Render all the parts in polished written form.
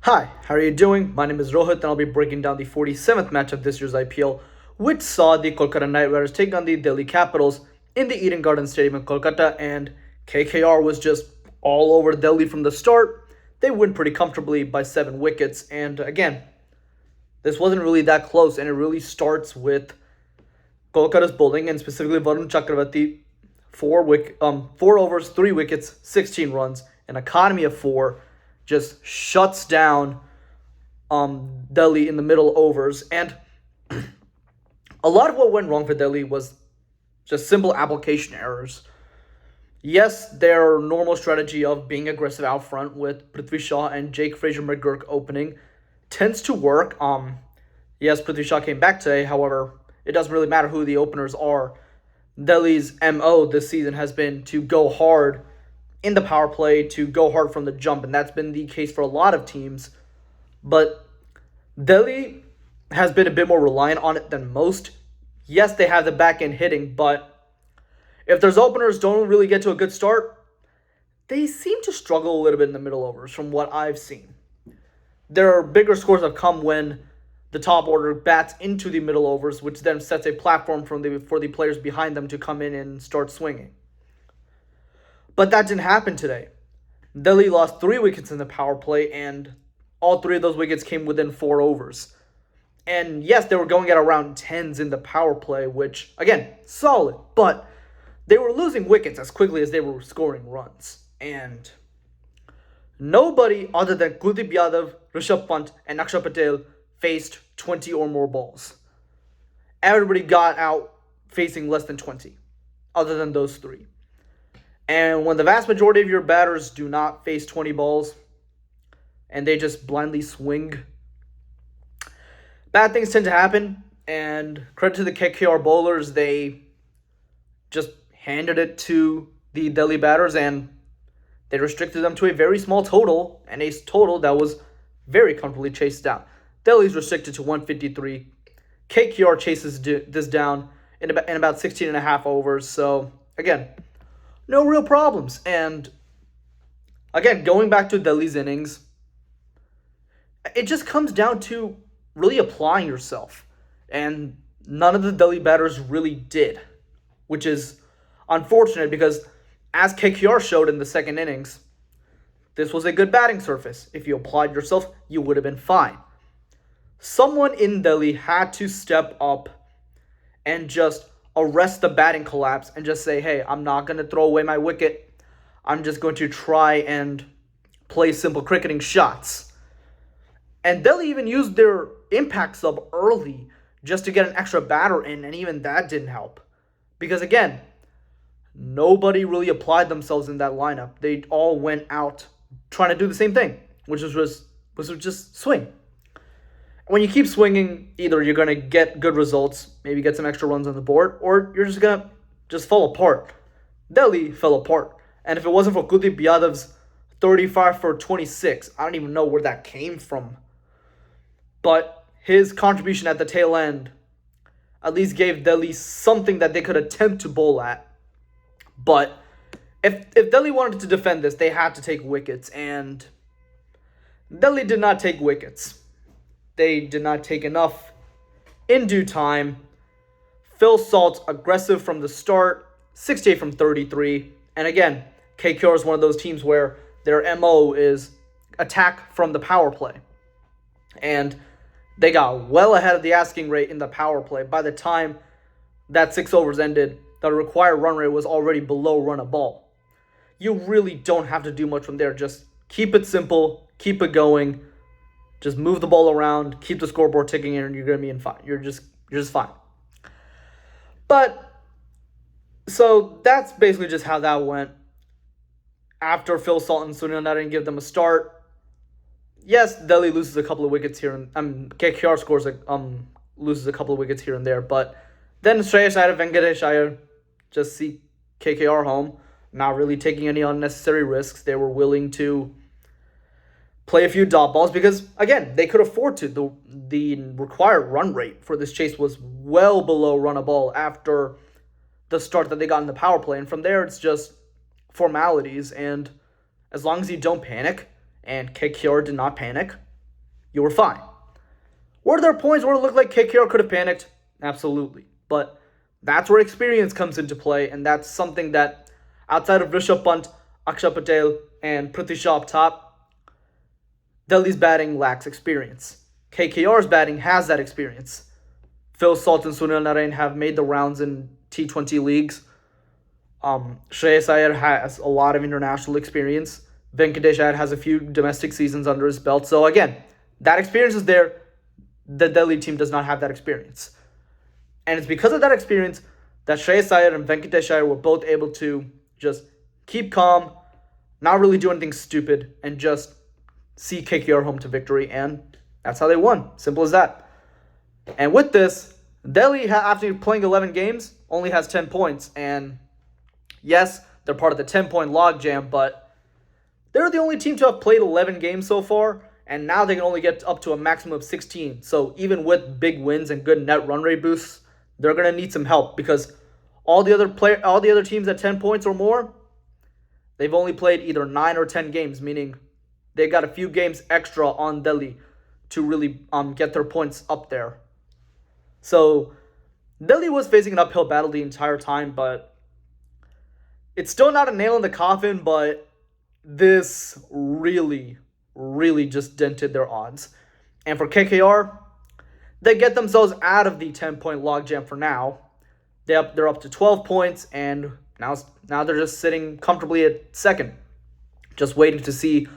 Hi, how are you doing? My name is Rohit and I'll be breaking down the 47th match of this year's IPL, which saw the Kolkata Knight Riders take on the Delhi Capitals in the Eden Garden Stadium in Kolkata, and KKR was just all over Delhi from the start. They win pretty comfortably by 7 wickets, and again, this wasn't really that close, and it really starts with Kolkata's bowling, and specifically Varun Chakravarti, 4 overs, 3 wickets, 16 runs, an economy of 4, just shuts down Delhi in the middle overs. And a lot of what went wrong for Delhi was just simple application errors. Yes, their normal strategy of being aggressive out front with Prithvi Shaw and Jake Fraser McGurk opening tends to work. Yes, Prithvi Shaw came back today. However, it doesn't really matter who the openers are. Delhi's MO this season has been to go hard in the power play, to go hard from the jump, and that's been the case for a lot of teams. But Delhi has been a bit more reliant on it than most. Yes, they have the back end hitting, but if those openers don't really get to a good start, they seem to struggle a little bit in the middle overs from what I've seen. Their bigger scores have come when the top order bats into the middle overs, which then sets a platform for the players behind them to come in and start swinging. But that didn't happen today. Delhi lost 3 wickets in the power play, and all 3 of those wickets came within 4 overs. And yes, they were going at around 10s in the power play, which, again, solid. But they were losing wickets as quickly as they were scoring runs. And nobody other than Kuldeep Yadav, Rishabh Pant, and Akshar Patel faced 20 or more balls. Everybody got out facing less than 20, other than those 3. And when the vast majority of your batters do not face 20 balls and they just blindly swing, bad things tend to happen. And credit to the KKR bowlers, they just handed it to the Delhi batters and they restricted them to a very small total, and a total that was very comfortably chased down. Delhi's restricted to 153. KKR chases this down in about 16 and a half overs. So, again, no real problems. And again, going back to Delhi's innings, it just comes down to really applying yourself. And none of the Delhi batters really did, which is unfortunate because, as KKR showed in the second innings, this was a good batting surface. If you applied yourself, you would have been fine. Someone in Delhi had to step up and just arrest the batting collapse and just say, hey, I'm not going to throw away my wicket. I'm just going to try and play simple cricketing shots. And Delhi even used their impact sub early just to get an extra batter in, and even that didn't help. Because again, nobody really applied themselves in that lineup. They all went out trying to do the same thing, which was just swing. When you keep swinging, either you're going to get good results, maybe get some extra runs on the board, or you're just going to just fall apart. Delhi fell apart. And if it wasn't for Kuldeep Yadav's 35 for 26, I don't even know where that came from. But his contribution at the tail end at least gave Delhi something that they could attempt to bowl at. But if Delhi wanted to defend this, they had to take wickets, and Delhi did not take wickets. They did not take enough in due time. Phil Salt, aggressive from the start, 68 from 33. And again, KKR is one of those teams where their MO is attack from the power play. And they got well ahead of the asking rate in the power play. By the time that 6 overs ended, the required run rate was already below run a ball. You really don't have to do much from there. Just keep it simple, keep it going. Just move the ball around, keep the scoreboard ticking, and you're gonna be fine. You're just fine. But so that's basically just how that went. After Phil Salt and Sunil didn't give them a start. Yes, Delhi loses a couple of wickets here, and KKR scores loses a couple of wickets here and there. But then Shreyas Iyer, Venkatesh Iyer just see KKR home, not really taking any unnecessary risks. They were willing to play a few dot balls because, again, they could afford to. The required run rate for this chase was well below run a ball after the start that they got in the power play. And from there, it's just formalities. And as long as you don't panic, and KKR did not panic, you were fine. Were there points where it looked like KKR could have panicked? Absolutely. But that's where experience comes into play, and that's something that, outside of Rishabh Pant, Akshay Patel, and Prithvi Shaw up top, Delhi's batting lacks experience. KKR's batting has that experience. Phil Salt and Sunil Narine have made the rounds in T20 leagues. Shreyas Iyer has a lot of international experience. Venkatesh Iyer has a few domestic seasons under his belt. So again, that experience is there. The Delhi team does not have that experience. And it's because of that experience that Shreyas Iyer and Venkatesh Iyer were both able to just keep calm, not really do anything stupid, and just see KKR home to victory. And that's how they won. Simple as that. And with this, Delhi, after playing 11 games, only has 10 points. And yes, they're part of the 10-point logjam, but they're the only team to have played 11 games so far, and now they can only get up to a maximum of 16. So even with big wins and good net run rate boosts, they're going to need some help, because all the other teams at 10 points or more, they've only played either 9 or 10 games, meaning they got a few games extra on Delhi to really get their points up there. So Delhi was facing an uphill battle the entire time, but it's still not a nail in the coffin, but this really, really just dented their odds. And for KKR, they get themselves out of the 10-point logjam for now. They're up to 12 points, and now they're just sitting comfortably at second, just waiting to see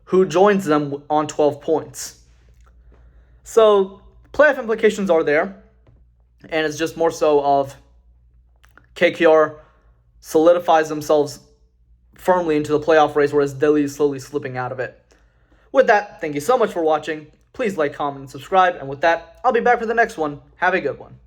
who joins them on 12 points. So playoff implications are there, and it's just more so of KKR solidifies themselves firmly into the playoff race, whereas Delhi is slowly slipping out of it. With that, thank you so much for watching. Please like, comment, and subscribe. And with that, I'll be back for the next one. Have a good one.